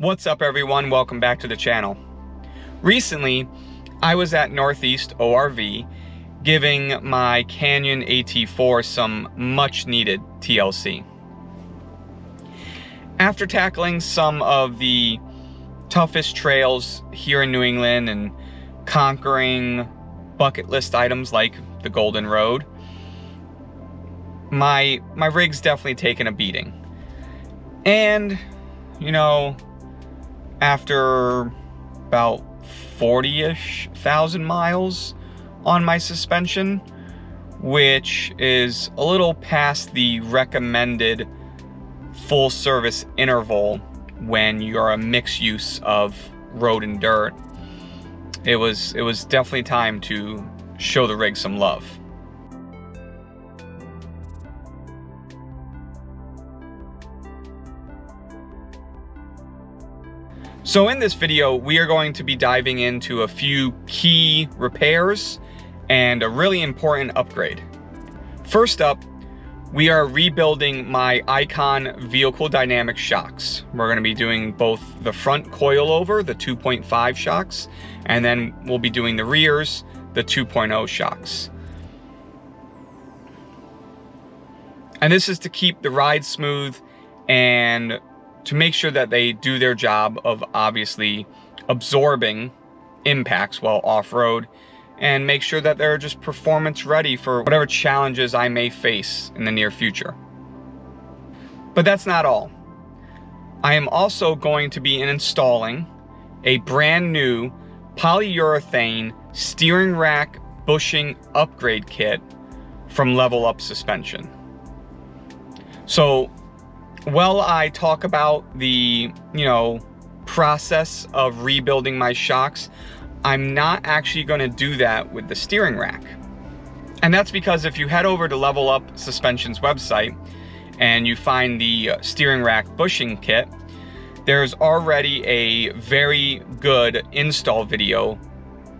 What's up everyone, welcome back to the channel. Recently, I was at Northeast ORV giving my Canyon AT4 some much needed TLC. After tackling some of the toughest trails here in New England and conquering bucket list items like the Golden Road, my rig's definitely taken a beating. And, you know, after about 40-ish thousand miles on my suspension, which is a little past the recommended full service interval when you're a mixed use of road and dirt, it was definitely time to show the rig some love. So in this video, we are going to be diving into a few key repairs and a really important upgrade. First up, we are rebuilding my Icon vehicle dynamic shocks. We're going to be doing both the front coilover, the 2.5 shocks, and then we'll be doing the rears, the 2.0 shocks. And this is to keep the ride smooth and to make sure that they do their job of obviously absorbing impacts while off-road, and make sure that they're just performance ready for whatever challenges I may face in the near future. But that's not all. I am also going to be installing a brand new polyurethane steering rack bushing upgrade kit from Level Up Suspension. So while I talk about the, process of rebuilding my shocks, I'm not actually going to do that with the steering rack. And that's because if you head over to Level Up Suspension's website and you find the steering rack bushing kit, there's already a very good install video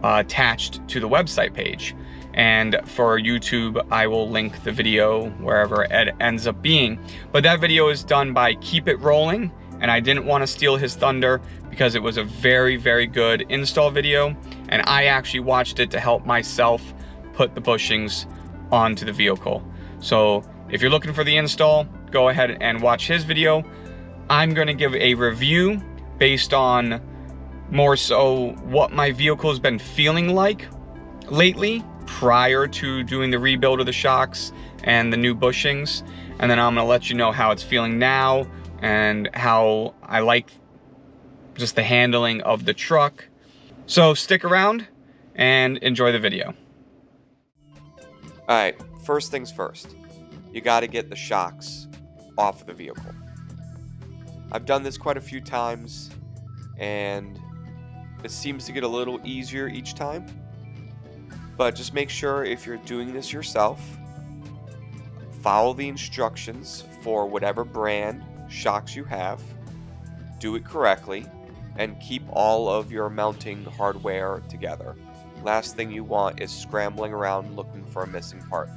attached to the website page. And for YouTube, I will link the video wherever it ends up being. But that video is done by Keep It Rolling, and I didn't want to steal his thunder because it was a very, very good install video, and I actually watched it to help myself put the bushings onto the vehicle. So if you're looking for the install, go ahead and watch his video. I'm going to give a review based on more so what my vehicle has been feeling like lately, prior to doing the rebuild of the shocks and the new bushings, and then I'm going to let you know how it's feeling now and how I like just the handling of the truck. So stick around and enjoy the video. Alright, first things first, you got to get the shocks off of the vehicle. I've done this quite a few times and it seems to get a little easier each time. But just make sure if you're doing this yourself, follow the instructions for whatever brand shocks you have, do it correctly, and keep all of your mounting hardware together. Last thing you want is scrambling around looking for a missing part.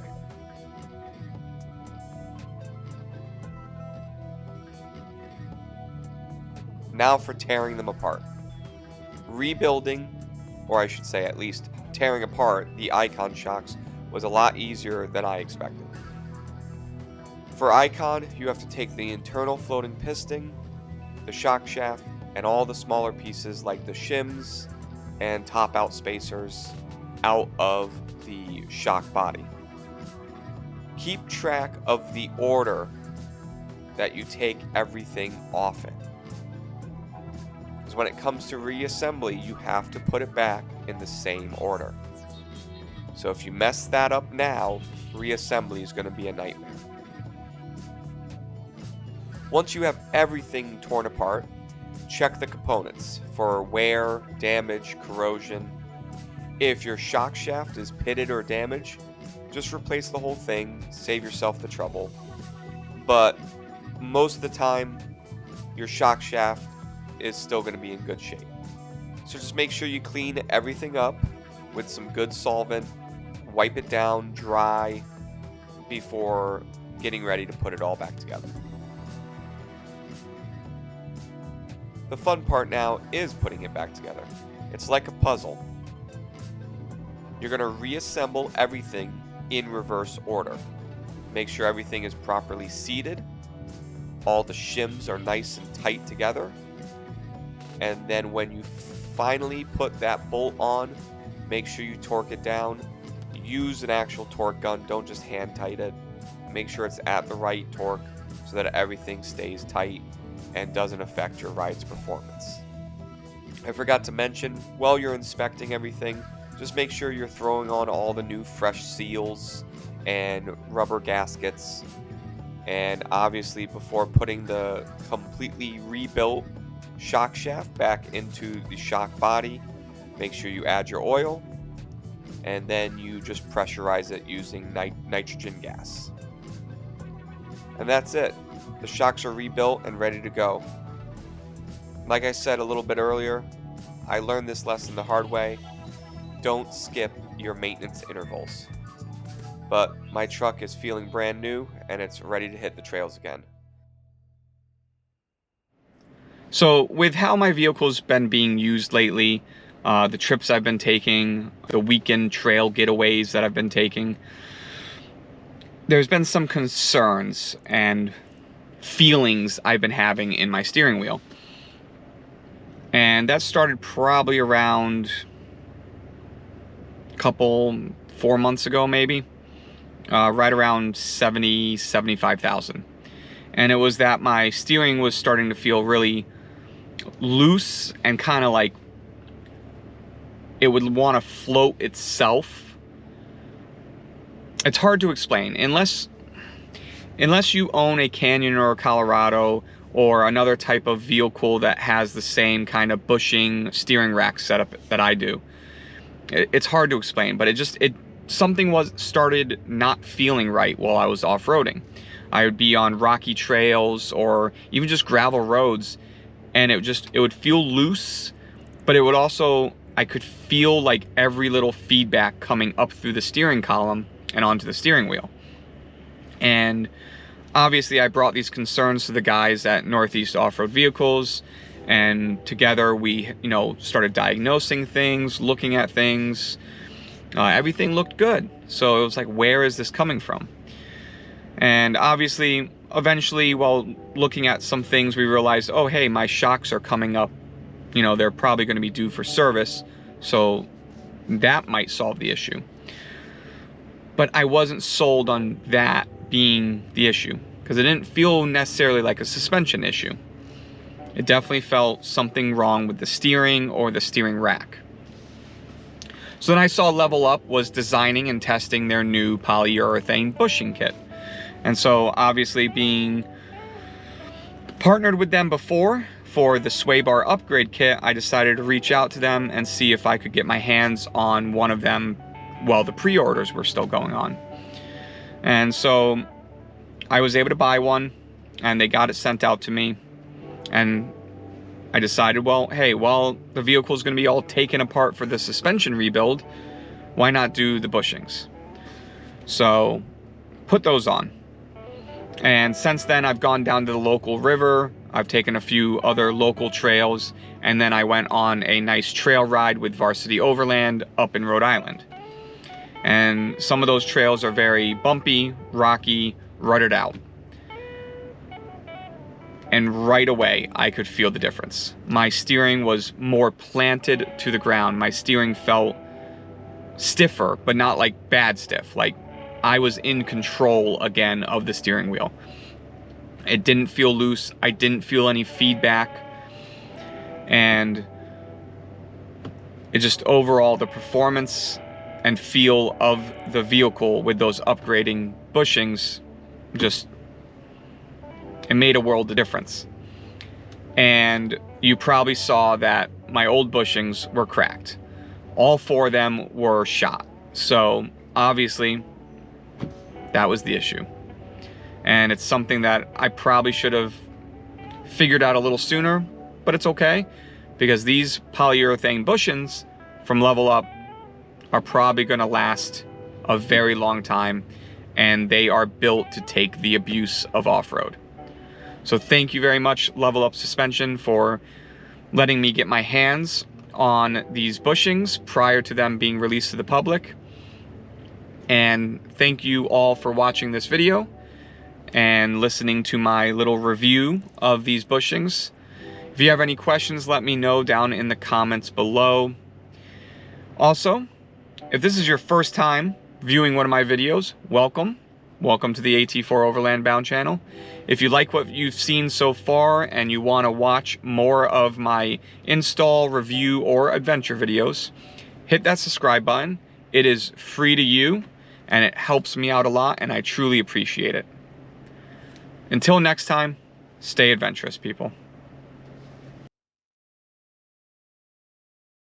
Now for tearing them apart. Rebuilding, or I should say at least tearing apart the Icon shocks, was a lot easier than I expected. For Icon, you have to take the internal floating piston, the shock shaft, and all the smaller pieces like the shims and top out spacers out of the shock body. Keep track of the order that you take everything off in. When it comes to reassembly, you have to put it back in the same order. So if you mess that up now, reassembly is going to be a nightmare. Once you have everything torn apart, check the components for wear, damage, corrosion. If your shock shaft is pitted or damaged, just replace the whole thing, save yourself the trouble. But most of the time, your shock shaft is still going to be in good shape. So just make sure you clean everything up with some good solvent, wipe it down dry before getting ready to put it all back together. The fun part now is putting it back together. It's like a puzzle. You're going to reassemble everything in reverse order. Make sure everything is properly seated. All the shims are nice and tight together. And then when you finally put that bolt on, make sure you torque it down. Use an actual torque gun, don't just hand tight it. Make sure it's at the right torque so that everything stays tight and doesn't affect your ride's performance. I forgot to mention, while you're inspecting everything, just make sure you're throwing on all the new fresh seals and rubber gaskets. And obviously, before putting the completely rebuilt shock shaft back into the shock body, make sure you add your oil, and then you just pressurize it using nitrogen gas. And that's it. The shocks are rebuilt and ready to go. Like I said a little bit earlier, I learned this lesson the hard way. Don't skip your maintenance intervals. But my truck is feeling brand new and it's ready to hit the trails again. So with how my vehicle's been being used lately, the trips I've been taking, the weekend trail getaways that I've been taking, there's been some concerns and feelings I've been having in my steering wheel. And that started probably around 4 months ago maybe, right around 75,000. And it was that my steering was starting to feel really loose and kind of like it would want to float itself. It's hard to explain unless you own a Canyon or a Colorado or another type of vehicle that has the same kind of bushing steering rack setup that I do. It's hard to explain, but something started not feeling right while I was off-roading. I would be on rocky trails or even just gravel roads, and it would feel loose, but it would also, I could feel like every little feedback coming up through the steering column and onto the steering wheel. And obviously I brought these concerns to the guys at Northeast Off-Road Vehicles, and together we, started diagnosing things, looking at things. Everything looked good. So it was like, where is this coming from? And obviously, eventually, while looking at some things, we realized, oh, hey, my shocks are coming up. They're probably going to be due for service. So that might solve the issue. But I wasn't sold on that being the issue, because it didn't feel necessarily like a suspension issue. It definitely felt something wrong with the steering or the steering rack. So then I saw Level Up was designing and testing their new polyurethane bushing kit. And so obviously, being partnered with them before for the sway bar upgrade kit, I decided to reach out to them and see if I could get my hands on one of them while the pre-orders were still going on. And so I was able to buy one, and they got it sent out to me. And I decided, well, hey, while the vehicle is going to be all taken apart for the suspension rebuild, why not do the bushings? So put those on. And since then, I've gone down to the local river. I've taken a few other local trails, and then I went on a nice trail ride with Varsity Overland up in Rhode Island. And some of those trails are very bumpy, rocky, rutted out. And right away, I could feel the difference. My steering was more planted to the ground. My steering felt stiffer, but not like bad stiff. Like I was in control again of the steering wheel. It didn't feel loose. I didn't feel any feedback. And it just overall, the performance and feel of the vehicle with those upgrading bushings, it made a world of difference. And you probably saw that my old bushings were cracked. All 4 of them were shot. So obviously that was the issue. And it's something that I probably should have figured out a little sooner, but it's okay, because these polyurethane bushings from Level Up are probably going to last a very long time, and they are built to take the abuse of off-road. So thank you very much, Level Up Suspension, for letting me get my hands on these bushings prior to them being released to the public. And thank you all for watching this video and listening to my little review of these bushings. If you have any questions, let me know down in the comments below. Also, if this is your first time viewing one of my videos, welcome. Welcome to the AT4 Overland Bound channel. If you like what you've seen so far and you want to watch more of my install, review, or adventure videos, hit that subscribe button. It is free to you and it helps me out a lot and I truly appreciate it. Until next time, stay adventurous, people.